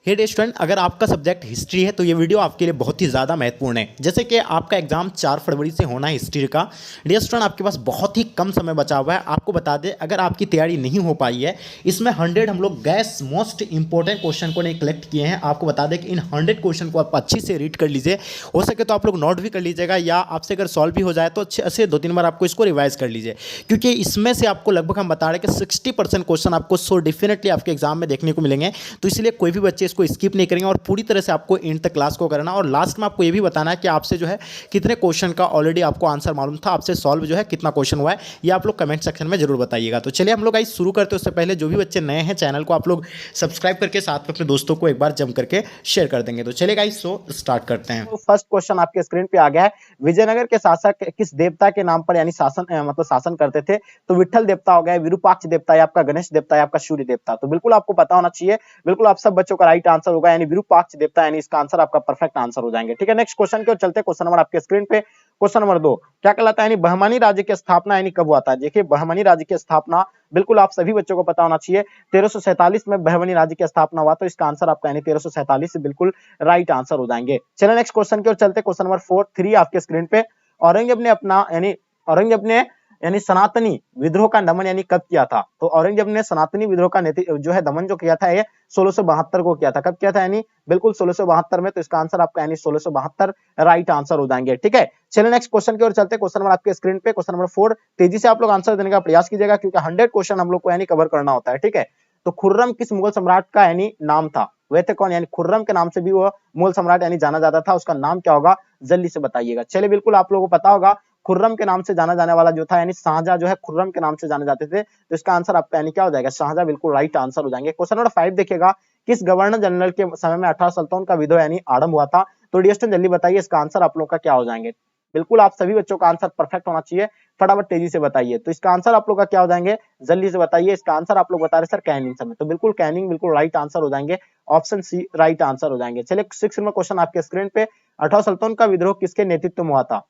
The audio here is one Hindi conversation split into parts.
हे स्टूडेंट, अगर आपका सब्जेक्ट हिस्ट्री है तो ये वीडियो आपके लिए बहुत ही ज़्यादा महत्वपूर्ण है। जैसे कि आपका एग्जाम 4 फरवरी से होना है हिस्ट्री का। डियर स्टूडेंट, आपके पास बहुत ही कम समय बचा हुआ है। आपको बता दें, अगर आपकी तैयारी नहीं हो पाई है, इसमें 100 हम लोग गैस मोस्ट इंपॉर्टेंट क्वेश्चन को नहीं कलेक्ट किए हैं। आपको बता दें कि इन 100 क्वेश्चन को आप अच्छी से रीड कर लीजिए। हो सके तो आप लोग नोट भी कर लीजिएगा, या आपसे अगर सॉल्व भी हो जाए तो अच्छे से 2-3 बार आपको इसको रिवाइज कर लीजिए, क्योंकि इसमें से आपको लगभग हम बता रहे हैं कि 60% क्वेश्चन आपको सो डेफिनेटली आपके एग्जाम में देखने को मिलेंगे। तो इसलिए कोई भी बच्चे इसको स्किप नहीं करेंगे और पूरी तरह से आपको एंड तक क्लास को करना। और लास्ट में आपको ये भी बताना है कि आपसे जो है कितने क्वेश्चन का ऑलरेडी आपको आंसर मालूम था, आपसे सॉल्व जो है कितना क्वेश्चन हुआ है, ये आप लोग कमेंट सेक्शन में जरूर बताइएगा। तो चलिए हम लोग आज शुरू करते हैं। उससे पहले जो भी बच्चे नए हैं, चैनल को आप लोग सब्सक्राइब करके साथ में अपने दोस्तों को एक बार जम करके शेयर कर देंगे। तो चलिए गाइस, सो स्टार्ट करते हैं। तो फर्स्ट क्वेश्चन आपके स्क्रीन पे आ गया है। विजयनगर के शासक किस देवता के नाम पर यानी शासन करते थे? तो विठल देवता हो गया, विरूपाक्ष देवता है आपका, गणेश देवता है आपका, सूर्य देवता। तो बिल्कुल आपको पता होना चाहिए। बिल्कुल आप सब बच्चों का राइट आंसर होगा, यानी विरूपाक्ष देवता, यानी इसका आंसर आपका परफेक्ट आंसर हो जाएंगे। ठीक है, नेक्स्ट क्वेश्चन की ओर चलते हैं। क्वेश्चन नंबर आपके स्क्रीन पे, क्वेश्चन नंबर 2 क्या कहलाता है? यानी बहमनी राज्य की स्थापना यानी कब हुआ था? देखिए, बहमनी राज्य की स्थापना बिल्कुल आप सभी बच्चों को पता होना चाहिए। 1347 में बहमनी राज्य की स्थापना हुआ। तो इसका आंसर आपका यानी 1347 से बिल्कुल राइट आंसर हो जाएंगे। चलिए नेक्स्ट क्वेश्चन की ओर चलते हैं। क्वेश्चन नंबर 3 आपके स्क्रीन पे, औरंगजेब ने अपना यानी सनातनी विद्रोह का दमन यानी कब किया था? तो औरंगजेब ने सनातनी विद्रोह का जो है दमन जो किया था, ये 1672 को किया था। कब किया था? यानी बिल्कुल 1672 में। तो इसका आंसर आपका यानी 1672 राइट आंसर हो जाएंगे। ठीक है, चलिए नेक्स्ट क्वेश्चन की ओर चलते हैं। क्वेश्चन नंबर आपके स्क्रीन पे, क्वेश्चन नंबर 4 तेजी से आप लोग आंसर देने का प्रयास कीजिएगा, क्योंकि 100 क्वेश्चन हम लोग को यानी कवर करना होता है। ठीक है, तो खुर्रम किस मुगल सम्राट का यानी नाम था? वह थे कौन? यानी खुर्रम के नाम से भी वो मुगल सम्राट यानी जाना जाता था। उसका नाम क्या होगा? जल्दी से बताइएगा। चलिए, बिल्कुल आप लोगों को पता होगा, खुर्रम के नाम से जाना जाने वाला जो था, यानी शाहजहां जो है खुर्रम के नाम से जाने जाते थे। तो इसका आंसर आपका यानी क्या हो जाएगा? शाहजहां बिल्कुल राइट आंसर हो जाएंगे। क्वेश्चन नंबर 5 देखिएगा, किस गवर्नर जनरल के समय में 18 सल्तनत का विद्रोह यानी आरंभ हुआ था? तो डिस्टेंस जल्दी बताइए, इसका आंसर आप लोग का क्या हो जाएंगे? बिल्कुल आप सभी बच्चों का आंसर परफेक्ट होना चाहिए, फटाफट तेजी से बताइए। तो इसका आंसर आप लोग का क्या हो जाएंगे? जल्दी से बताइए। इसका आंसर आप लोग बता रहे सर कैनिंग समय। तो बिल्कुल कैनिंग बिल्कुल राइट आंसर हो जाएंगे, ऑप्शन सी राइट आंसर हो जाएंगे। चलिए 6 नंबर क्वेश्चन आपके स्क्रीन पे, 18 सल्तनत का विद्रोह किसके नेतृत्व में हुआ था?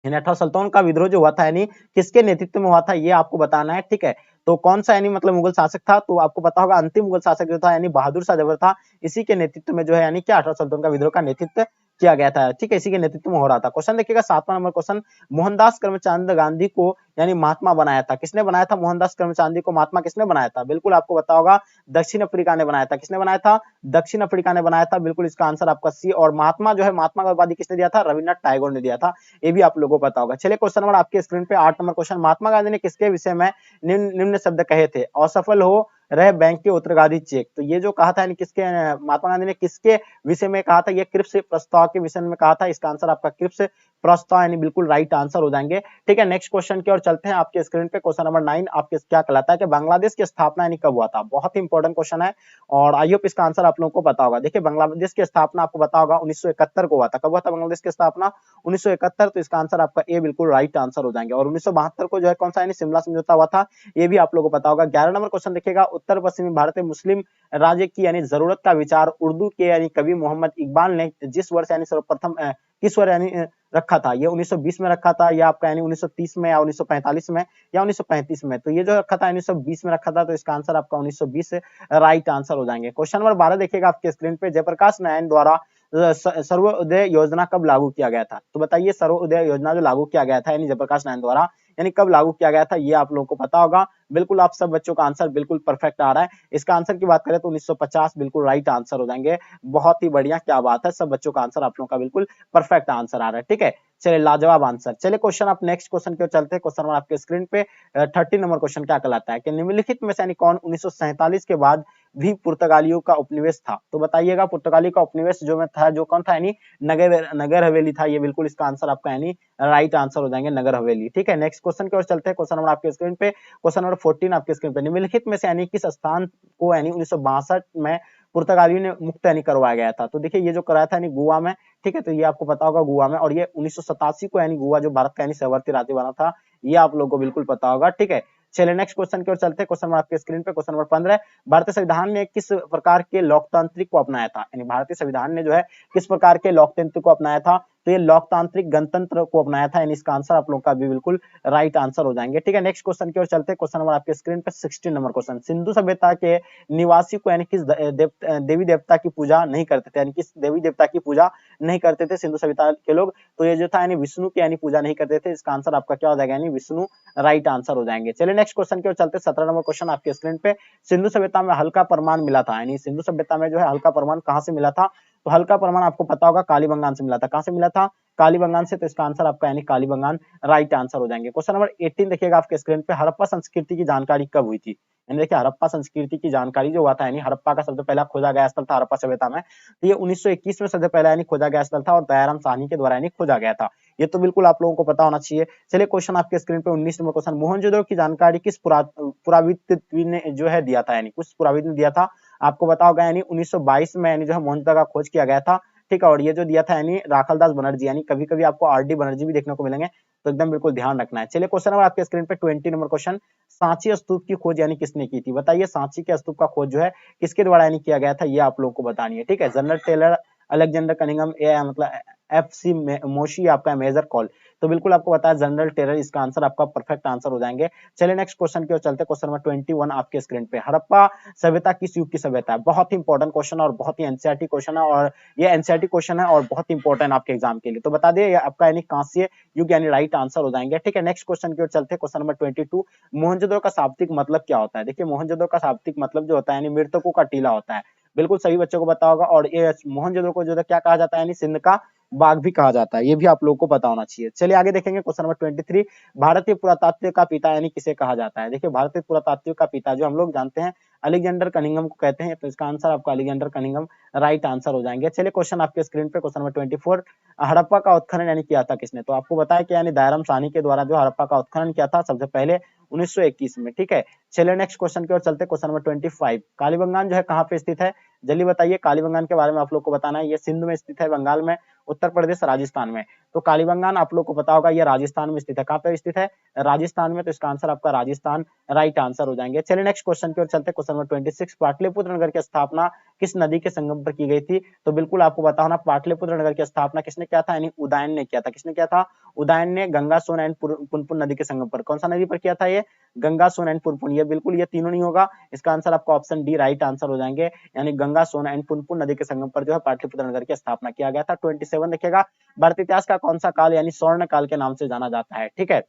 यानी 18 सल्तनत का विद्रोह जो हुआ था, यानी किसके नेतृत्व में हुआ था, ये आपको बताना है। ठीक है, तो कौन सा यानी मतलब मुगल शासक था? तो आपको पता होगा, अंतिम मुगल शासक जो था यानी बहादुर शाह जफर था। इसी के नेतृत्व में जो है यानी क्या 18 सल्तनत का विद्रोह का नेतृत्व किया गया था। ठीक है, इसी के नेतृत्व में हो रहा था। क्वेश्चन देखिएगा 7वां नंबर क्वेश्चन, मोहनदास करमचंद गांधी को यानी महात्मा बनाया था? किसने बनाया था मोहनदास करमचंद को महात्मा? किसने बनाया था? बिल्कुल आपको पता होगा, दक्षिण अफ्रीका ने बनाया था। किसने बनाया था? दक्षिण अफ्रीका ने बनाया था। बिल्कुल इसका आंसर आपका सी। और महात्मा जो है, महात्मा का उपाधि किसने दिया था? रविन्द्रनाथ टैगोर ने दिया था। ये भी आप लोगों को पता होगा। चलिए क्वेश्चन नंबर आपके स्क्रीन पे 8 नंबर क्वेश्चन, महात्मा गांधी ने किसके विषय में निम्न शब्द कहे थे? असफल हो रहे बैंक के उत्तराधिकारी चेक। तो ये जो कहा था यानी किसके, महात्मा गांधी ने किसके विषय में कहा था? ये क्रिप्स प्रस्ताव के विषय में कहा था। इसका आंसर आपका क्रिप्स प्रस्ताव यानी बिल्कुल राइट आंसर हो जाएंगे। ठीक है, नेक्स्ट क्वेश्चन की ओर चलते हैं। आपके स्क्रीन पे क्वेश्चन नंबर 9 आपके क्या कहलाता है कि बांग्लादेश की स्थापना यानी कब हुआ था? बहुत ही इंपॉर्टेंट क्वेश्चन है, और आई होप इसका आंसर आप लोगों को पता होगा। देखिए, बांग्लादेश की स्थापना आपको पता होगा 1971 को हुआ था। कब हुआ था बांग्लादेश की स्थापना? 1971। तो इसका आंसर आपका ए बिल्कुल राइट आंसर हो जाएंगे। और 1972 को जो है कौन सा यानी शिमला समझौता हुआ था, ये भी आप लोगों को पता होगा। 11 नंबर क्वेश्चन देखिएगा, उत्तर पश्चिमी भारत में मुस्लिम राज्य की यानी जरूरत का विचार उर्दू के यानी कवि मोहम्मद इकबाल ने जिस वर्ष यानी सर्वप्रथम किस वर्ष यानी रखा था? ये 1920 में रखा था, या आपका यानी 1930 में, या 1945 में, या 1935 में? तो ये जो रखा था 1920 में रखा था। तो इसका आंसर आपका 1920 राइट आंसर हो जाएंगे। क्वेश्चन नंबर 12 देखिएगा आपके स्क्रीन पे, जयप्रकाश नारायण द्वारा सर्वोदय योजना कब लागू किया गया था? तो बताइए, सर्वोदय योजना जो लागू किया गया था यानी जयप्रकाश नारायण द्वारा, यानी कब लागू किया गया था? ये आप लोगों को पता होगा। बिल्कुल आप सब बच्चों का आंसर बिल्कुल परफेक्ट आ रहा है। इसका आंसर की बात करें तो 1950 बिल्कुल राइट आंसर हो जाएंगे। बहुत ही बढ़िया, क्या बात है, सब बच्चों का आंसर आप लोगों का बिल्कुल परफेक्ट आंसर आ रहा है। ठीक है, चलिए लाजवाब आंसर। चलिए क्वेश्चन आप नेक्स्ट क्वेश्चन की ओर चलते हैं। क्वेश्चन आपके स्क्रीन पे 30 नंबर क्वेश्चन क्या कहलाता है कि निम्नलिखित में से यानी कौन 1947 के बाद भी पुर्तगालियों का उपनिवेश था? तो बताइएगा, पुर्तगाली का उपनिवेश जो में था, जो कौन था यानी नगर हवेली था। ये बिल्कुल इसका आंसर आपका यानी राइट आंसर हो जाएंगे, नगर हवेली। ठीक है, नेक्स्ट क्वेश्चन की ओर चलते हैं। क्वेश्चन नंबर आपके स्क्रीन पे, क्वेश्चन नंबर 14 आपके स्क्रीन पे, निम्नलिखित में से यानी किस स्थान को यानी 1962 में पुर्तगालियों ने मुक्त यानी करवाया गया था? तो देखिए, ये जो कराया था यानी गोवा में। ठीक है, तो ये आपको पता होगा गोवा में। और ये 1987 को यानी गोवा जो भारत का यानी सहवर्ती राज्य बना था, ये आप लोगों को बिल्कुल पता होगा। ठीक है, चलिए नेक्स्ट क्वेश्चन की ओर चलते हैं। क्वेश्चन नंबर आपके स्क्रीन पे, क्वेश्चन नंबर 15, भारतीय संविधान ने किस प्रकार के लोकतांत्रिक को अपनाया था? यानी भारतीय संविधान ने जो है किस प्रकार के लोकतंत्र को अपनाया था? तो ये लोकतांत्रिक गणतंत्र को अपनाया था, यानी इसका आंसर आप लोगों का भी बिल्कुल राइट आंसर हो जाएंगे। ठीक है, नेक्स्ट क्वेश्चन की ओर चलते हैं। क्वेश्चन नंबर आपके स्क्रीन पे 16 नंबर क्वेश्चन, सिंधु सभ्यता के निवासी को यानी किस देवी देवता की पूजा नहीं करते थे, यानी किस देवी देवता की पूजा नहीं करते थे सिंधु सभ्यता के लोग, तो ये जो था यानी विष्णु की यानी पूजा नहीं करते थे। इसका आंसर आपका क्या हो जाएगा, यानी विष्णु राइट आंसर हो जाएंगे। चलिए नेक्स्ट क्वेश्चन की ओर चलते हैं। 17 नंबर क्वेश्चन आपके स्क्रीन पे, सिंधु सभ्यता में हल्का परमाणु मिला था, यानी सिंधु सभ्यता में जो है हल्का परमाणु कहां से मिला था, तो हल्का परमाणु आपको पता होगा कालीबंगान से मिला था। कहां से मिला था, कालीबंगान से, तो इसका आंसर आपका यानी कालीबंगान राइट आंसर हो जाएंगे। क्वेश्चन नंबर 18 देखिएगा आपके स्क्रीन पे, हड़प्पा संस्कृति की जानकारी कब हुई थी, यानी देखिए हड़प्पा संस्कृति की जानकारी जो हुआ था, यानी हड़प्पा का सबसे पहला खोजा गया स्थल था हड़प्पा सभ्यता में, तो ये 1921 में सबसे पहला यानी खोजा गया स्थल था और दयाराम साहनी के द्वारा यानी खोजा गया था। ये तो बिल्कुल आप लोगों को पता होना चाहिए। चलिए क्वेश्चन आपके स्क्रीन पे 19 नंबर क्वेश्चन, मोहनजोदड़ो की जानकारी किस पुरावित्व ने जो है दिया था, यानी कुछ पुराविद ने दिया था, आपको पता होगा यानी 1922 में यानी जो है मोहनजोदड़ो का खोज किया गया था। ठीक है, और ये जो दिया था यानी राखलदास बनर्जी, यानी कभी कभी आपको आर.डी. बनर्जी भी देखने को मिलेंगे, तो एकदम बिल्कुल ध्यान रखना है। चलिए क्वेश्चन नंबर आपके स्क्रीन पे 20 नंबर क्वेश्चन, सांची स्तूप की खोज यानी किसने की थी, बताइए सांची के स्तूप का खोज जो है किसके द्वारा यानी किया गया था, ये आप लोगों को बतानी है। ठीक है, जनरल टेलर, अलेक्जेंडर कनिंघम, मतलब एफ.सी. मोशी, आपका मेजर कॉल, तो बिल्कुल आपको बताया जनरल टेलर, इसका आंसर आपका परफेक्ट आंसर हो जाएंगे। चलिए नेक्स्ट क्वेश्चन की ओर चलते हैं। क्वेश्चन नंबर 21 आपके स्क्रीन पे, हड़प्पा सभ्यता किस युग की सभ्यता है, बहुत ही इंपॉर्टेंट क्वेश्चन और बहुत ही एनसीईआरटी क्वेश्चन है, और ये एनसीईआरटी क्वेश्चन है और बहुत इंपॉर्टेंट आपके एग्जाम के लिए, तो बता दिए आपका यानी कांस्य युग यानी राइट आंसर हो जाएंगे। ठीक है, नेक्स्ट क्वेश्चन की ओर चलते हैं। क्वेश्चन नंबर 22, मोहनजोदड़ो का शाब्दिक मतलब क्या होता है, देखिए मोहनजोदड़ो का शाब्दिक मतलब जो होता है यानी मृतकों का टीला होता है, बिल्कुल सभी बच्चों को पता होगा, और ये मोहनजोदड़ो को जो है क्या कहा जाता है, यानी सिंध का बाघ भी कहा जाता है, ये भी आप लोगों को पता होना चाहिए। चलिए आगे देखेंगे। क्वेश्चन नंबर 23, भारतीय पुरातात्व का पिता यानी किसे कहा जाता है, देखिए भारतीय पुरातात्व का पिता जो हम लोग जानते हैं अलेक्जेंडर कनिंघम को कहते हैं, तो इसका आंसर आपका अलेक्जेंडर कनिंघम राइट आंसर हो जाएंगे। चलिए क्वेश्चन आपके स्क्रीन पे, क्वेश्चन नंबर 24, हड़प्पा का उत्खनन यानी किया था किसने, तो आपको बताया कि यानी दयाराम साहनी के द्वारा जो हड़प्पा का उत्खनन किया था सबसे पहले 1921 में। ठीक है, चलिए नेक्स्ट क्वेश्चन की ओर चलते हैं। क्वेश्चन नंबर 25, कालीबंगान जो है कहाँ पे स्थित है, जल्दी बताइए, कालीबंगान के बारे में आप लोग को बताना है। ये सिंध में स्थित है, बंगाल में, उत्तर प्रदेश, राजस्थान में, तो कालीबंगान आप लोग को पता होगा ये राजस्थान में स्थित है। कहाँ पे स्थित है, राजस्थान में, तो इसका आंसर आपका राजस्थान राइट आंसर हो जाएंगे। चलिए नेक्स्ट क्वेश्चन की ओर चलते हैं। क्वेश्चन नंबर 26, पाटलिपुत्र नगर की स्थापना किस नदी के संगम पर की गई थी, तो बिल्कुल आपको पता होना, पाटलिपुत्र नगर की स्थापना किसने किया था, यानी उदयन ने किया था। किसने किया था, उदयन ने, गंगा, सोन एंड पुनपुन नदी के संगम पर। कौन सा नदी पर किया था ये, गंगा, सोन एंड पुनपुन, ये बिल्कुल ये तीनों नहीं होगा, इसका आंसर आपका ऑप्शन डी राइट आंसर हो जाएंगे, यानी गंगा, सोन एंड पुनपुन नदी के संगम पर जो है पाटलिपुत्र नगर की स्थापना किया गया था। 27 देखिएगा, भारतीय इतिहास का कौन सा काल यानी स्वर्ण काल के नाम से जाना जाता है। ठीक है,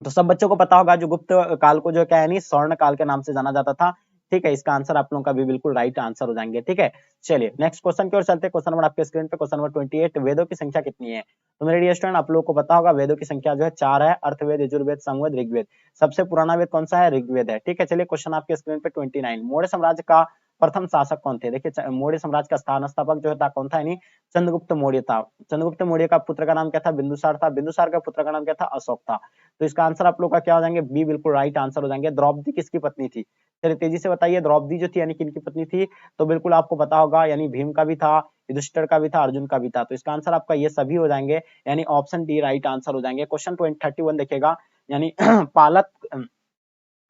तो सब बच्चों को पता होगा जो गुप्त काल को जो क्या है स्वर्ण काल के नाम से जाना जाता था। ठीक है, इसका आंसर आप लोगों का भी बिल्कुल राइट आंसर हो जाएंगे। ठीक है, चलिए नेक्स्ट क्वेश्चन की ओर चलते हैं। क्वेश्चन नंबर आपके स्क्रीन पे, क्वेश्चन नंबर 28, वेदों की संख्या कितनी है, तो मेरे डियर स्टूडेंट आप लोगों को पता होगा वेदों की संख्या जो है 4 है, अर्थवेद, यजुर्वेद, सामवेद, ऋग्वेद, सबसे पुराना वेद कौन सा है, ऋग्वेद है। ठीक है, चलिए क्वेश्चन आपके स्क्रीन पे 29, मौर्य साम्राज्य का प्रथम शासक कौन थे, देखिए मौर्य साम्राज्य का स्थान स्थापक जो था कौन था, यानी चंद्रगुप्त मौर्य था। चंद्रगुप्त मौर्य का पुत्र का नाम क्या था, बिंदुसार था। बिंदुसार का पुत्र का नाम क्या था, अशोक था। तो इसका आंसर आप लोग का क्या हो जाएंगे, बी बिल्कुल राइट आंसर हो जाएंगे। द्रौपदी किसकी पत्नी थी, चलिए तेजी से बताइए, द्रौपदी जो थी यानी किनकी पत्नी थी, तो बिल्कुल आपको पता होगा यानी भीम का भी था, युधिष्ठिर का भी था, अर्जुन का भी था, तो इसका आंसर आपका ये सभी हो जाएंगे, यानी ऑप्शन डी राइट आंसर हो जाएंगे। क्वेश्चन 31 देखिएगा, यानी पालक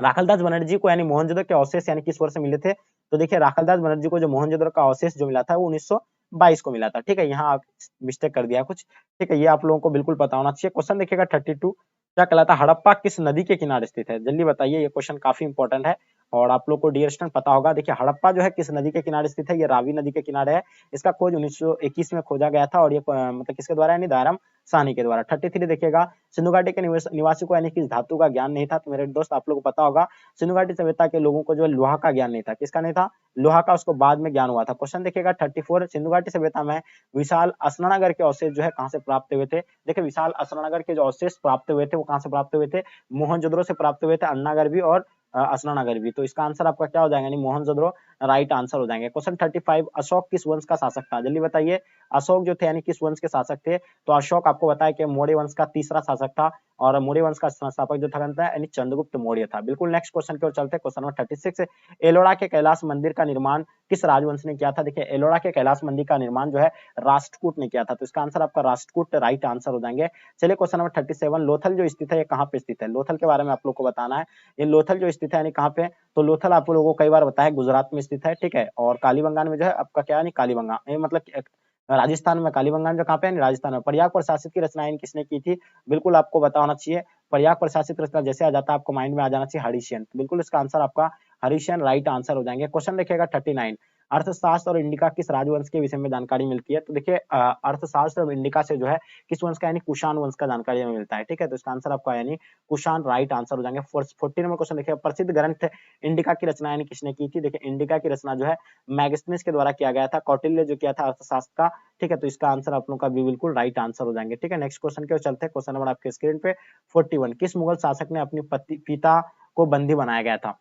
राखलदास बनर्जी को यानी मोहनजोदड़ो के अवशेष यानी किस वर्ष मिले थे, तो देखिए राखलदास बनर्जी को जो मोहनजोदड़ो का अवशेष जो मिला था वो 1922 को मिला था। ठीक है, यहाँ मिस्टेक कर दिया कुछ। ठीक है, ये आप लोगों को बिल्कुल पता होना चाहिए। क्वेश्चन देखिएगा 32, क्या कहलाता है, हड़प्पा किस नदी के किनारे स्थित है, जल्दी बताइए, ये क्वेश्चन काफी इंपॉर्टेंट है और आप लोग को डियर स्टूडेंट पता होगा। देखिए हड़प्पा जो है किस नदी के किनारे स्थित है, ये रावी नदी के किनारे है। इसका खोज 1921 में खोजा गया था और ये मतलब किसके द्वारा, यानी दयाराम साहनी के द्वारा। 33 देखिएगा, सिंधु घाटी के निवासी को यानी किस धातु का ज्ञान नहीं था, तो मेरे दोस्त आप लोग को पता होगा सिंधु घाटी सभ्यता के लोगों को जो लोहा का ज्ञान नहीं था। किसका नहीं था, लोहा का, उसको बाद में ज्ञान हुआ था। क्वेश्चन देखिएगा 34, सिंधु घाटी सभ्यता में विशाल असनानगर के अवशेष जो है कहां से प्राप्त हुए थे, देखिए विशाल असनानगर के जो अवशेष प्राप्त हुए थे वो कहां से प्राप्त हुए थे, मोहनजोदड़ो से प्राप्त हुए थे, अन्नागर भी और असनानगर भी, तो इसका आंसर आपका क्या हो जाएगा, यानी मोहनजोदड़ो राइट आंसर हो जाएंगे। क्वेश्चन 35, अशोक किस वंश का शासक था, जल्दी बताइए, अशोक जो थे यानी किस वंश के शासक थे, तो अशोक आपको बताया कि मौर्य वंश का तीसरा शासक था और मौर्य वंश का संस्थापक जो था यानी चंद्रगुप्त मौर्य था। बिल्कुल नेक्स्ट क्वेश्चन की ओर चलते हैं। क्वेश्चन नंबर 36, एलोरा के कैलाश मंदिर का निर्माण किस राजवंश ने किया था, देखिए एलोरा के कैलाश मंदिर का निर्माण जो है राष्ट्रकूट ने किया था, तो इसका आंसर आपका राष्ट्रकूट राइट आंसर हो जाएंगे। चलिए क्वेश्चन नंबर 37, लोथल जो स्थित है ये कहाँ पे स्थित है, लोथल के बारे में आप लोग को बताना है। ये लोथल जो स्थित है यानी कहाँ पे, तो लोथल आप लोगों को कई बार बताया गुजरात में स्थित है। ठीक है, और कालीबंगान में जो है आपका क्या है, कालीबंगा मतलब राजस्थान में, कालीबंगान जो कहाँ पे है, राजस्थान में। प्रयाग प्रशासित की रचना यानी किसने की थी, बिल्कुल आपको पता होना चाहिए। प्रयाग प्रशासित रचना जैसे आ जाता है आपको माइंड में आ जाना चाहिए हरीशियन, तो बिल्कुल इसका आंसर आपका हरीशियन राइट आंसर हो जाएंगे। क्वेश्चन देखिएगा 39, अर्थशास्त्र और इंडिका किस राजवंश के विषय में जानकारी मिलती है, तो देखिए अर्थशास्त्र और इंडिका से जो है किस वंश का, यानी कुषाण वंश का जानकारी हमें मिलता है, ठीक है, तो इसका आंसर आपका यानी कुषाण राइट आंसर हो जाएंगे। 14 नंबर क्वेश्चन देखिए, प्रसिद्ध ग्रंथ इंडिका की रचना यानी किसने की थी, देखिए इंडिका की रचना जो है मैगस्थनीज के द्वारा किया गया था, कौटिल्य जो किया था अर्थशास्त्र का, ठीक है, तो इसका आंसर आप लोगों का भी बिल्कुल राइट आंसर हो जाएंगे, ठीक है। नेक्स्ट क्वेश्चन की ओर चलते हैं, क्वेश्चन नंबर आपके स्क्रीन पे 41, किस मुगल शासक ने अपनी पिता को बंदी बनाया गया था,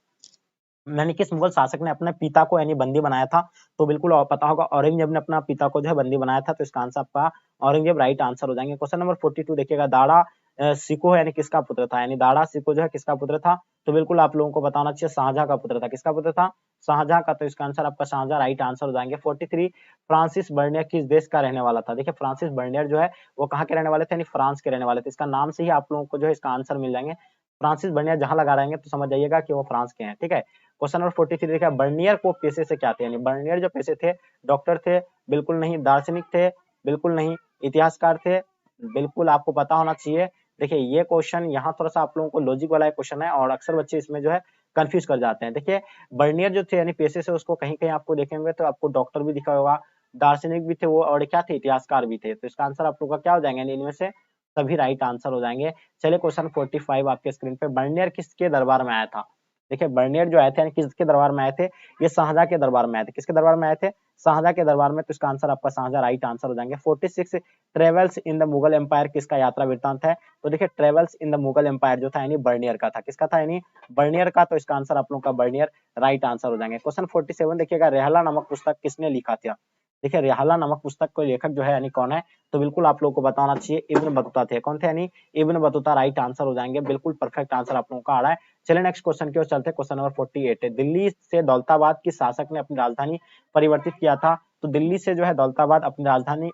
यानी किस मुगल शासक ने अपने पिता को यानी बंदी बनाया था, तो बिल्कुल पता होगा औरंगजेब ने अपना पिता को जो है बंदी बनाया था, तो इसका आंसर आपका औरंगजेब राइट आंसर हो जाएंगे। क्वेश्चन नंबर 42 देखिएगा, दाड़ा सिको यानी किसका पुत्र था, यानी दाड़ा सिको जो है किसका पुत्र था, तो बिल्कुल आप लोगों को बताना चाहिए शाहजहां का पुत्र था, किसका पुत्र था, शाहजहां का, तो इसका आंसर आपका शाहजहां राइट आंसर हो जाएंगे। 43, फ्रांसिस बर्नियर किस देश का रहने वाला था, देखिए फ्रांसिस बर्नियर जो है वो कहाँ के रहने वाले थे, यानी फ्रांस के रहने वाले थे, इसका नाम से ही आप लोगों को जो है इसका आंसर मिल जाएंगे। फ्रांसिस बर्नियर जहां लगा रहेंगे तो समझ जाइएगा कि वो फ्रांस के हैं, ठीक है। क्वेश्चन नंबर 43 देखिए, बर्नियर को पेशे से क्या थे, यानी बर्नियर जो पेशे थे, डॉक्टर थे, बिल्कुल नहीं, दार्शनिक थे, बिल्कुल नहीं, इतिहासकार थे, बिल्कुल आपको पता होना चाहिए। देखिए ये क्वेश्चन यहाँ थोड़ा सा आप लोगों को लॉजिक वाला क्वेश्चन है और अक्सर बच्चे इसमें जो है कंफ्यूज कर जाते हैं। देखिए बर्नियर जो थे यानी पेशे से उसको कहीं कहीं आपको देखेंगे तो आपको डॉक्टर भी दिखा होगा, दार्शनिक भी थे वो, और क्या थे, इतिहासकार भी थे, तो इसका आंसर आप लोग का क्या हो जाएंगे, इनमें से सभी राइट आंसर हो जाएंगे। चलिए क्वेश्चन 45 आपके स्क्रीन पे, बर्नियर किसके दरबार में आया था, देखिए बर्नियर जो आए थे यानी किसके दरबार में आए थे, ये शाहजहां के दरबार में आए थे, किसके दरबार में आए थे, शाहजहां के दरबार में, तो इसका आंसर आपका शाहजहां राइट आंसर हो जाएंगे। 46, travels in the Mughal empire किसका यात्रा वृत्तांत है, तो देखिए travels in the Mughal empire जो था यानी बर्नियर का था, किसका था, यानी बर्नियर का, तो इसका आंसर आप लोगों का बर्नियर राइट आंसर हो जाएंगे। क्वेश्चन 47 देखिएगा, रेहला नामक पुस्तक किसने लिखा था, देखिए रेहला नामक पुस्तक को लेखक जो है यानी कौन है, तो बिल्कुल आप लोगों को बताना चाहिए इब्न बतूता थे, कौन थे, यानी इब्न बतूता राइट आंसर हो जाएंगे, बिल्कुल परफेक्ट आंसर आप लोगों का आ रहा है। चलिए नेक्स्ट क्वेश्चन की ओर चलते हैं, क्वेश्चन नंबर 48 है, दिल्ली से दौलताबाद किस शासक ने अपनी राजधानी परिवर्तित किया था, तो दिल्ली से जो है दौलताबाद अपनी राजधानी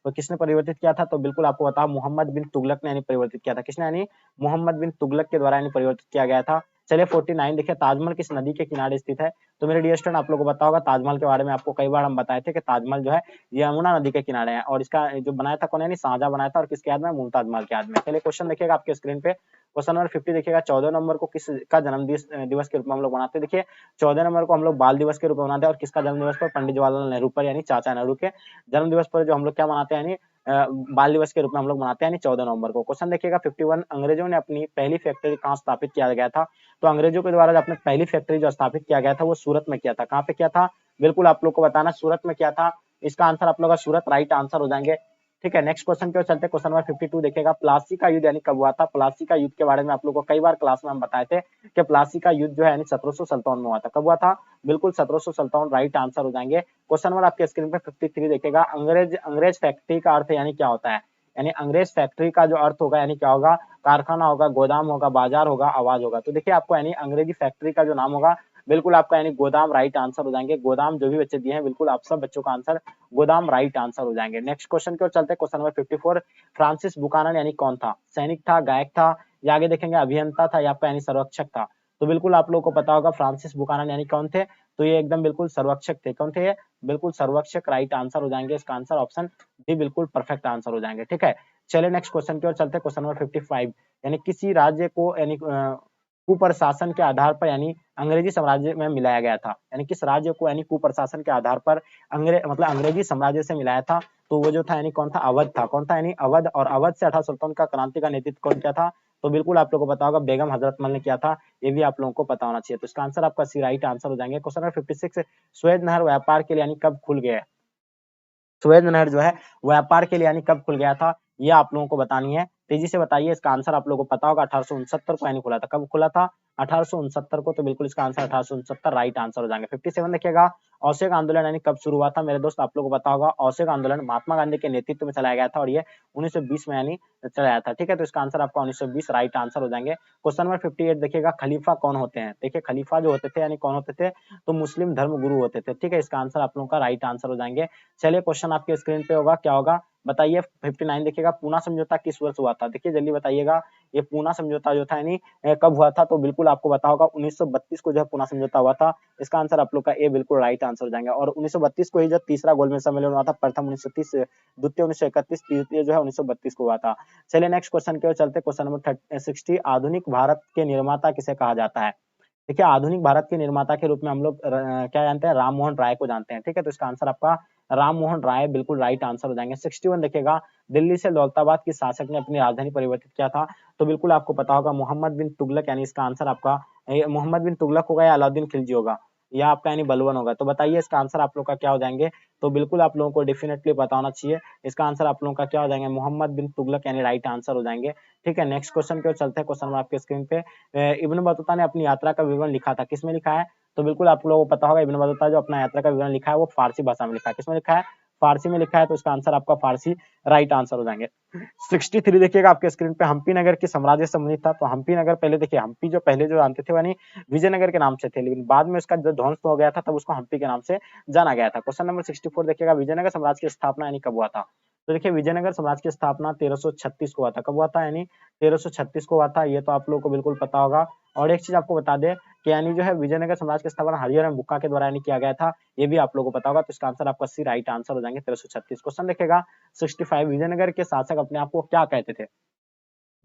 तो किसने परिवर्तित किया था, तो बिल्कुल आपको बताओ मोहम्मद बिन तुगलक ने यानी परिवर्तित किया था, किसने, यानी मोहम्मद बिन तुगलक के द्वारा यानी परिवर्तित किया गया था। चलिए 49 देखिए, ताजमहल किस नदी के किनारे स्थित है, तो मेरे डियर स्टूडेंट आप लोगों को पता होगा ताजमहल के बारे में आपको कई बार हम बताए थे कि ताजमहल जो है यमुना नदी के किनारे है, और इसका जो बनाया था कौन है, यानी शाहजहां बनाया था, और किसके याद में, मुमताज महल के याद में। चलिए क्वेश्चन देखिएगा आपके स्क्रीन पे, क्वेश्चन नंबर 50 देखिएगा, 14 नंबर को किसका जन्म दिवस के रूप में हम लोग मनाते हैं, देखिए 14 नंबर को हम लोग बाल दिवस के रूप में मनाते हैं, और किसका जन्म दिवस पर, पंडित जवाहरलाल नेहरू पर, यानी चाचा नेहरू के जन्म दिवस पर जो हम लोग क्या मनाते हैं, यानी बाल दिवस के रूप में हम लोग मनाते हैं, यानी 14 नवंबर को। क्वेश्चन देखिएगा 51, अंग्रेजों ने अपनी पहली फैक्ट्री कहाँ स्थापित किया गया था, तो अंग्रेजों के द्वारा अपने पहली फैक्ट्री जो स्थापित किया गया था वो सूरत में किया था, कहाँ पे किया था, बिल्कुल आप लोग को बताना सूरत में किया था, इसका आंसर आप लोग का सूरत राइट आंसर हो जाएंगे, ठीक है। नेक्स्ट क्वेश्चन की ओर चलते हैं, क्वेश्चन नंबर 52 देखिएगा, प्लासी का युद्ध यानी कब हुआ था, प्लासी का युद्ध के बारे में आप लोग को कई बार क्लास में हम बताए थे कि प्लासी का युद्ध जो है यानी 1757 में हुआ था, कब हुआ था, बिल्कुल 1757 राइट आंसर हो जाएंगे। क्वेश्चन नंबर आपके स्क्रीन पे 53 देखिएगा, अंग्रेज फैक्ट्री का अर्थ यानी क्या होता है, यानी अंग्रेज फैक्ट्री का जो अर्थ होगा यानी क्या होगा, कारखाना होगा, गोदाम होगा, बाजार होगा, आवाज होगा, तो देखिए आपको यानी अंग्रेजी फैक्ट्री का जो नाम होगा बिल्कुल आपका यानी गोदाम राइट आंसर हो जाएंगे। गोदाम जो भी बच्चे दिए हैं बिल्कुल आप सब बच्चों का आंसर गोदाम राइट आंसर हो जाएंगे। नेक्स्ट क्वेश्चन की ओर चलते हैं, क्वेश्चन नंबर 54, फ्रांसिस बुकानन यानी कौन था, सैनिक था, गायक था, या आगे देखेंगे अभियंता था, या आपका यानी सर्वेक्षक था, तो बिल्कुल आप लोगों को पता होगा फ्रांसिस बुकानन यानी कौन थे, तो ये एकदम बिल्कुल सर्वेक्षक थे, कौन थे ये, बिल्कुल सर्वेक्षक राइट आंसर हो जाएंगे, इसका आंसर ऑप्शन डी बिल्कुल परफेक्ट आंसर हो जाएंगे, ठीक है। चलिए नेक्स्ट क्वेश्चन की ओर चलते हैं, क्वेश्चन नंबर 55, यानी किसी राज्य को यानी कुप्रशासन के आधार पर यानी अंग्रेजी साम्राज्य में मिलाया गया था, यानी किस राज्य को यानी कुप्रशासन के आधार पर अंग्रेजी साम्राज्य से मिलाया था, तो वो जो था यानी कौन था, अवध था, कौन था, यानी अवध, और अवध से 1857 का क्रांति का नेतृत्व कौन किया था, तो बिल्कुल आप लोगों को पता होगा बेगम हजरत महल ने किया था, ये भी आप लोगों को पता होना चाहिए, तो इसका आंसर आपका सी राइट आंसर हो जाएंगे। क्वेश्चन नंबर 56, स्वेज नहर व्यापार के लिए यानी कब खुल गया, सुएज नहर जो है व्यापार के लिए यानी कब खुल गया था, ये आप लोगों को बतानी है, तेजी से बताइए, इसका आंसर आप लोगों को पता होगा 1869 को यानी खुला था, कब खुला था, 1869 को, तो बिल्कुल इसका आंसर 1869 राइट आंसर हो जाएंगे। 57 देखिएगा, असहयोग आंदोलन यानी कब शुरू हुआ था, मेरे दोस्त आप लोगों को पता होगा असहयोग आंदोलन महात्मा गांधी के नेतृत्व में चलाया गया था, और ये 1920 में यानी चलाया था, ठीक है, तो इसका आंसर आपका 1920 राइट आंसर हो जाएंगे। क्वेश्चन नंबर 58 देखिएगा, खलीफा कौन होते हैं, देखिए खलीफा जो होते थे यानी कौन होते थे, तो मुस्लिम धर्म गुरु होते थे, ठीक है, इसका आंसर आप लोगों का राइट आंसर हो जाएंगे। चलिए क्वेश्चन आपके स्क्रीन पे होगा, क्या होगा, बताइए 59 देखिएगा पूना समझौता किस वर्ष हुआ था, देखिए जल्दी बताइएगा ये पूना समझौता जो था यानी कब हुआ था, तो बिल्कुल आपको पता होगा 1932 को जो है पूना समझौता हुआ था। इसका आंसर आप लोग का ए बिल्कुल राइट आंसर हो जाएंगे। और 1932 को ही जो तीसरा गोलमेज सम्मेलन हुआ था, प्रथम 1930, द्वितीय 1931, तृतीय जो है 1932 को हुआ था। चलिए नेक्स्ट क्वेश्चन की ओर चलते, क्वेश्चन नंबर 60, आधुनिक भारत के निर्माता किसे कहा जाता है। देखिए आधुनिक भारत के निर्माता के रूप में हम लोग क्या जानते हैं, राम मोहन राय को जानते हैं, ठीक है। तो इसका आंसर आपका राम मोहन राय बिल्कुल राइट आंसर हो जाएंगे। 61 देखिएगा, दिल्ली से दौलताबाद किस शासक ने अपनी राजधानी परिवर्तित किया था, तो बिल्कुल आपको पता होगा मोहम्मद बिन तुगलक, यानी इसका आंसर आपका मोहम्मद बिन तुगलक होगा या अलाउद्दीन खिलजी होगा या आपका यानी बलवन होगा। तो बताइए इसका आंसर आप लोग का क्या हो जाएंगे, तो बिल्कुल आप लोगों को डेफिनेटली पता होना चाहिए, इसका आंसर आप लोगों का क्या हो जाएंगे, मोहम्मद बिन तुगलक यानी राइट आंसर हो जाएंगे, ठीक है। नेक्स्ट क्वेश्चन की ओर चलते हैं, क्वेश्चन आपके स्क्रीन पे, इब्न बतूता ने अपनी यात्रा का विवरण लिखा था, किसमें लिखा है, तो बिल्कुल आप लोगों को पता होगा इब्न बतूता जो अपना यात्रा का विवरण लिखा है वो फारसी भाषा में लिखा है, किसमें लिखा है, फारसी में लिखा है। तो इसका आंसर आपका फारसी राइट आंसर हो जाएंगे। 63 देखिएगा आपके स्क्रीन पे, हम्पी नगर की साम्राज्य संबंधित था, तो हम्पी नगर पहले देखिए, हम्पी जो पहले जो जानते थे यानी विजयनगर के नाम से थे, लेकिन बाद में उसका जो ध्वंस हो गया था तब उसको हम्पी के नाम से जाना गया था। क्वेश्चन नंबर 64 देखिएगा, विजयनगर साम्राज्य की स्थापना यानी कब हुआ था, तो देखिए विजयनगर साम्राज्य की स्थापना 1336 को हुआ था, कब हुआ था, यानी 1336 को हुआ था, ये तो आप लोगों को बिल्कुल पता होगा। और एक चीज आपको बता दें कि यानी जो है विजयनगर साम्राज्य की स्थापना हरिहर बुक्का के द्वारा यानी किया गया था, ये भी आप लोगों को पता होगा। तो इसका आंसर आपका सी राइट आंसर हो जाएंगे 1336। क्वेश्चन देखिएगा 65, विजयनगर के शासक अपने आप को क्या कहते थे,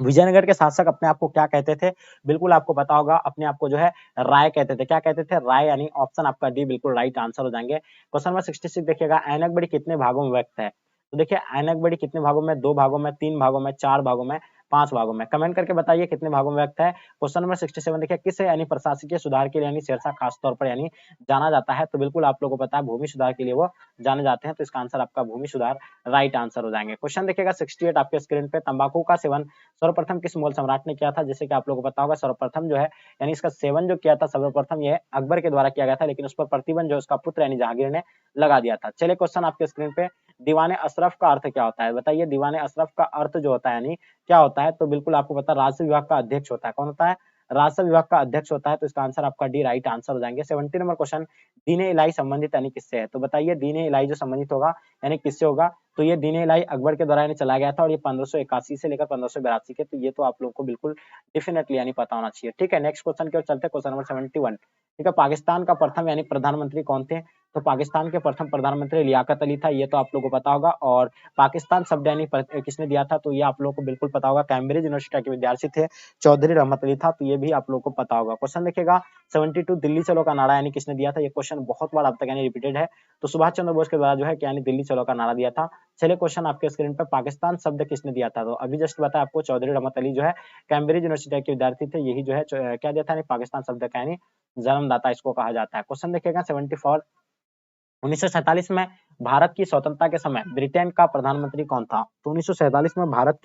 विजयनगर के शासक अपने आप को क्या कहते थे, बिल्कुल आपको पता होगा, अपने आप को जो है राय कहते थे, क्या कहते थे, राय, यानी ऑप्शन आपका डी बिल्कुल राइट आंसर हो जाएंगे। क्वेश्चन नंबर 66 देखिएगा, ऐनक बड़ी कितने भागों में व्यक्त है, तो देखिए ऐनक बड़ी कितने भागों में, 2 भागों में, 3 भागों में, 4 भागों में, 5 भागों में, कमेंट करके बताइए कितने भागों में व्यक्त है। क्वेश्चन नंबर 67 देखिए, किस यानी प्रशासकीय सुधार के लिए यानी शेरशाह खास तौर पर यानी जाना जाता है, तो बिल्कुल आप लोगों को पता है भूमि सुधार के लिए वो जाने जाते हैं। तो इसका आंसर आपका भूमि सुधार राइट आंसर हो जाएंगे। क्वेश्चन देखिएगा 68 आपके स्क्रीन पे, तंबाकू का सेवन सर्वप्रथम किस मुगल सम्राट ने किया था, जैसे कि आप लोगों को पता होगा सर्वप्रथम जो है यानी इसका सेवन जो किया था सर्वप्रथम ये अकबर के द्वारा किया गया था, लेकिन उस पर प्रतिबंध जो उसका पुत्र यानी जहांगीर ने लगा दिया था। चलिए क्वेश्चन आपके स्क्रीन पे, दीवाने अशरफ का अर्थ क्या होता है, बताइए दीवाने अशरफ का अर्थ जो होता है यानी क्या होता है, तो बिल्कुल आपको पता है राजस्व विभाग का अध्यक्ष होता है, कौन होता है, राजस्व विभाग का अध्यक्ष होता है। तो इसका आंसर आपका डी राइट आंसर हो जाएंगे। 70 नंबर क्वेश्चन, दीन इलाही संबंधित यानी किससे है, तो बताइए दीन इलाही जो संबंधित होगा यानी किससे होगा, तो ये दीन इलाही अकबर के द्वारा यानी चला गया था और ये 1581 से लेकर 1582 के, तो ये तो आप लोगों को बिल्कुल डेफिनेटली यानी पता होना चाहिए, ठीक है। नेक्स्ट क्वेश्चन की ओर चलते हैं, क्वेश्चन नंबर 71, ठीक है, पाकिस्तान का प्रथम यानी प्रधानमंत्री कौन थे, तो पाकिस्तान के प्रथम प्रधानमंत्री लियाकत अली था, ये तो आप लोगों को पता होगा। और पाकिस्तान शब्द यानी किसने दिया था, तो ये आप लोगों को बिल्कुल पता होगा, कैम्ब्रिज यूनिवर्सिटी के विद्यार्थी थे चौधरी रहमत अली था, तो ये भी आप लोगों को पता होगा। क्वेश्चन देखिएगा 72, दिल्ली चलो का नारा यानी किसने दिया था, ये क्वेश्चन बहुत बार अब तक यानी रिपीटेड है, तो सुभाष चंद्र बोस के द्वारा जो है क्या यानी दिल्ली चलो का नारा दिया था। चलिए क्वेश्चन आपके स्क्रीन पर, पाकिस्तान शब्द किसने दिया था, तो अभी जस्ट बताया आपको, चौधरी रहमत अली जो है कैम्ब्रिज यूनिवर्सिटी के विद्यार्थी थे, यही जो है क्या दिया था यानी पाकिस्तान शब्द का यानी जन्मदाता इसको कहा जाता है। क्वेश्चन देखिएगा 74, 1947 में भारत की स्वतंत्रता के समय ब्रिटेन का प्रधानमंत्री कौन था, तो 1947 में भारत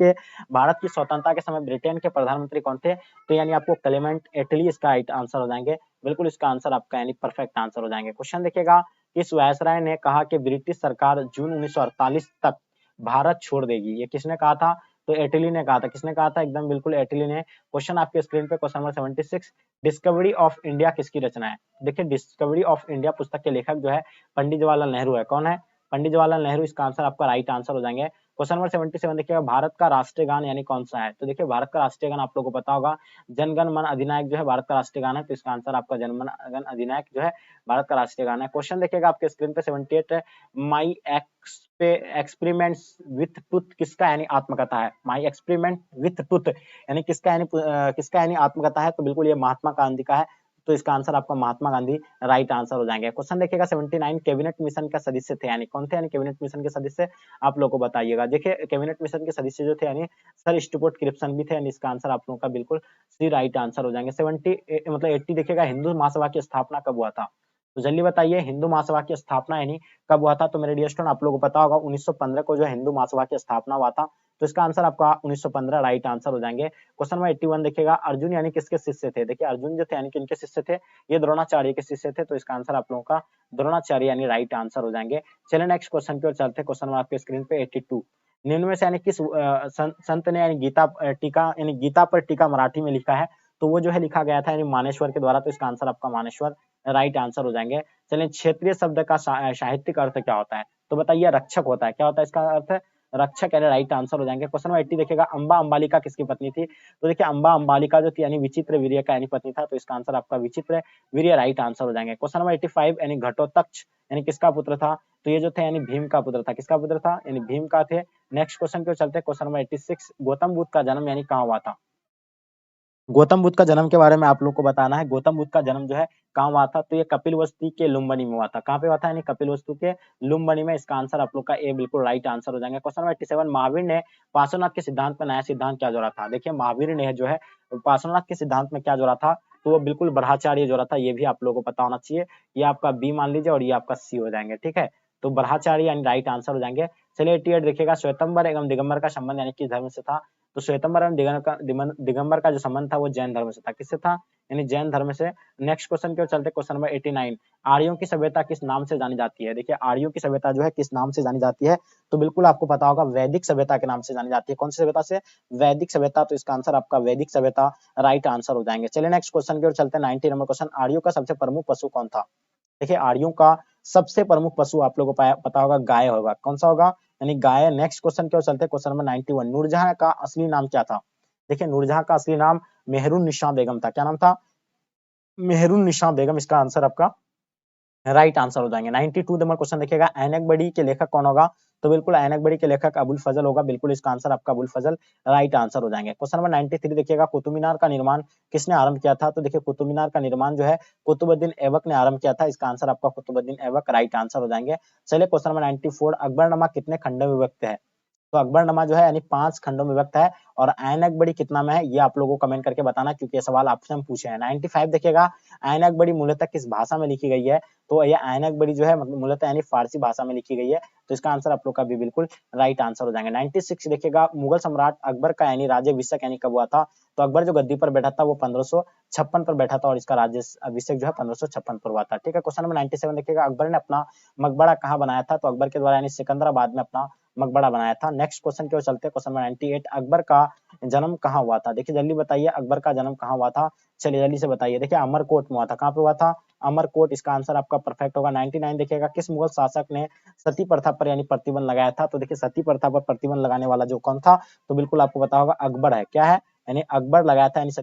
की स्वतंत्रता के समय ब्रिटेन के प्रधानमंत्री कौन थे, तो यानी आपको क्लेमेंट एटली इसका राइट आंसर हो जाएंगे, बिल्कुल इसका आंसर आपका यानी परफेक्ट आंसर हो जाएंगे। क्वेश्चन देखिएगा, किस वायसराय ने कहा कि ब्रिटिश सरकार जून 1948 तक भारत छोड़ देगी, ये किसने कहा था, तो एटली ने कहा था, किसने कहा था, एकदम बिल्कुल एटली ने। क्वेश्चन आपके स्क्रीन पे, question number 76, discovery of India किसकी रचना है, देखिए डिस्कवरी ऑफ इंडिया पुस्तक के लेखक जो है पंडित जवाहरलाल नेहरू है, कौन है, पंडित जवाहरलाल नेहरू, इसका आंसर आपका राइट आंसर हो जाएंगे। क्वेश्चन नंबर 77 देखिएगा, भारत का राष्ट्रीय गान यानी कौन सा है, तो देखिए भारत का राष्ट्रीय गान आप लोगों को पता होगा, जनगण मन अधिनायक जो है भारत का राष्ट्रीय गान है, तो इसका आंसर आपका जनगण मन अधिनायक जो है भारत का राष्ट्रीय गान है। क्वेश्चन देखिएगा आपके स्क्रीन पे 78, माई एक्सपेरिमेंट्स विथ ट्रुथ किसका यानी आत्मकथा है, माई एक्सपेरिमेंट विथ ट्रुथ यानी किसका यानी आत्मकथा है, तो बिल्कुल ये महात्मा गांधी का है, तो इसका आंसर आपका महात्मा गांधी राइट आंसर हो जाएंगे। क्वेश्चन देखिएगा 79, कैबिनेट मिशन का सदस्य थे यानी कौन थे, यानी कैबिनेट मिशन के सदस्य आप लोग को बताइएगा। देखिए कैबिनेट मिशन के सदस्य जो थे यानी सर स्टुअर्ट क्रिप्सन भी थे, यानी इसका आंसर आप लोगों का बिल्कुल सी राइट आंसर हो जाएंगे। 70 मतलब 80 देखिएगा, हिंदू महासभा की स्थापना कब हुआ था, तो जल्दी बताइए हिंदू महासभा की स्थापना यानी कब हुआ था, तो मेरे डियर स्टूडेंट आप लोगों को पता होगा 1915 को जो हिंदू महासभा की स्थापना हुआ था, तो इसका आंसर आपका 1915 राइट आंसर हो जाएंगे। क्वेश्चन नंबर 81 देखिएगा, अर्जुन यानी किसके शिष्य थे, देखिए अर्जुन जो थे यानी किनके शिष्य थे, ये द्रोणाचार्य के शिष्य थे, तो इसका आंसर आप लोगों का द्रोणाचार्य यानी राइट आंसर हो जाएंगे। चलिए नेक्स्ट क्वेश्चन की ओर चलते हैं, क्वेश्चन आपके स्क्रीन पे 82, निम्न में से यानी किस संत ने यानी गीता पर टीका मराठी में लिखा है, तो वो जो है लिखा गया था यानी मानेश्वर के द्वारा, तो इसका आंसर आपका मानेश्वर राइट आंसर हो जाएंगे। चलिए क्षेत्रीय शब्द का साहित्यिक अर्थ क्या होता है, तो बताइए रक्षक होता है, क्या होता है इसका अर्थ, रक्षक यानी राइट आंसर हो जाएंगे। क्वेश्चन नंबर 80 देखिएगा, अंबा अंबालिका किसकी पत्नी थी? तो देखिए अंबा अंबालिका जो थी यानी विचित्र वीर्य का यानी पत्नी था, तो इसका आंसर आपका विचित्र वीर्य राइट आंसर हो जाएंगे। क्वेश्चन नंबर 85 यानी घटोत्कच यानी किसका पुत्र था? तो ये जो थे यानी भीम का पुत्र था। किसका पुत्र था? यानी भीम का थे। नेक्स्ट क्वेश्चन की ओर चलते हैं। क्वेश्चन नंबर 86, गौतम बुद्ध का जन्म यानी कहाँ हुआ था? गौतम बुद्ध का जन्म के बारे में आप लोग को बताना है। गौतम बुद्ध का जन्म जो है कहाँ हुआ था? तो ये कपिलवस्तु के लुम्बिनी में हुआ था। कहाँ पे हुआ था? यानी कपिलवस्तु के लुम्बिनी में। इसका आंसर आप लोग का ए बिल्कुल राइट आंसर हो जाएंगे। क्वेश्चन नंबर 87, महावीर ने पार्श्वनाथ के सिद्धांत में नया सिद्धांत क्या जोड़ा था? देखिए महावीर ने जो है पार्श्वनाथ के सिद्धांत में क्या जोड़ा था? तो वो बिल्कुल ब्रह्मचार्य जोड़ा था। ये भी आप लोगों को पता होना चाहिए। ये आपका बी मान लीजिए और ये आपका सी हो जाएंगे। ठीक है, तो ब्रह्मचार्य यानी राइट आंसर हो जाएंगे। चलिए 88 देखिएगा, श्वेतंबर एवं दिगंबर का संबंध यानी किस धर्म से था? तो श्वेतंबर एवं दिगंबर का जो संबंध था वो जैन धर्म से था। किससे था? यानी जैन धर्म से। नेक्स्ट क्वेश्चन की ओर चलते हैं। क्वेश्चन नंबर 89, आर्यों की सभ्यता किस नाम से जानी जाती है? देखिए आर्यों की सभ्यता जो है किस नाम से जानी जाती है? तो बिल्कुल आपको पता होगा, वैदिक सभ्यता के नाम से जानी जाती है। कौन सी सभ्यता से? वैदिक सभ्यता। तो इसका आंसर आपका वैदिक सभ्यता राइट आंसर हो जाएंगे। चलिए नेक्स्ट क्वेश्चन की ओर चलते हैं। 90 नंबर क्वेश्चन, आर्यों का सबसे प्रमुख पशु कौन था? देखिए आर्यों का सबसे प्रमुख पशु आप लोगों को पता होगा, गाय होगा। कौन सा होगा? यानी गाय। नेक्स्ट क्वेश्चन की ओर चलते हैं। क्वेश्चन नंबर 91, नूरजहां का असली नाम क्या था? देखिए नूरजहां का असली नाम मेहरुन्निसा बेगम था। क्या नाम था? मेहरुन्निसा बेगम। इसका आंसर आपका राइट आंसर हो जाएंगे। 92 नंबर क्वेश्चन देखिएगा, ऐनक बड़ी के लेखक कौन होगा? तो बिल्कुल ऐनक बड़ी के लेखक अबुल फजल होगा। बिल्कुल इसका आंसर आपका अबुल फजल राइट आंसर हो जाएंगे। क्वेश्चन नंबर 93 देखिएगा, कुतुब मीनार का निर्माण किसने आरंभ किया था? तो देखिए कुतुब मीनार का निर्माण जो है कुतुबुद्दीन ऐबक ने आरंभ किया था। इसका आंसर आपका कुतुबुद्दीन ऐबक राइट आंसर हो जाएंगे। चलिए क्वेश्चन नंबर 94, अकबरनामा कितने खंडों में विभक्त है? तो अकबरनामा जो है यानी 5 खंडों में विभक्त है। और ऐनक बड़ी कितना में है? ये आप लोगों को कमेंट करके बताना, क्योंकि ये सवाल आपसे हम पूछे हैं। 95 देखिएगा, ऐनक बड़ी मूलतः किस भाषा में लिखी गई है? तो ये ऐनक बड़ी जो है मूलतः यानी फारसी भाषा में लिखी गई है। तो इसका आंसर आप लोग का भी बिल्कुल राइट आंसर हो जाएंगे। 96 देखिएगा, मुगल सम्राट अकबर का यानी राज्याभिषेक यानी कब हुआ था? तो अकबर जो गद्दी पर बैठा था वो 1556 पर बैठा था और इसका राज्याभिषेक जो है 1556 पर हुआ था। ठीक है, क्वेश्चन नंबर 97 देखिएगा, अकबर ने अपना मकबरा कहाँ बनाया था? तो अकबर के द्वारा यानी सिकंदराबाद में अपना मकबरा बनाया था। नेक्स्ट क्वेश्चन की ओर चलते हैं। क्वेश्चन नंबर 98, अकबर का जन्म कहाँ हुआ था? देखिए जल्दी बताइए, अकबर का जन्म कहाँ हुआ था? चलिए जल्दी से बताइए। देखिए अमरकोट में हुआ था। कहाँ पे हुआ था? अमरकोट। इसका आंसर आपका परफेक्ट होगा। 99 देखिएगा, किस मुगल शासक ने सती प्रथा पर यानी प्रतिबंध लगाया था? तो देखिए सती प्रथा पर प्रतिबंध लगाने वाला जो कौन था? तो बिल्कुल आपको पता होगा, अकबर है। क्या है? यानी अकबर लगाया था यानी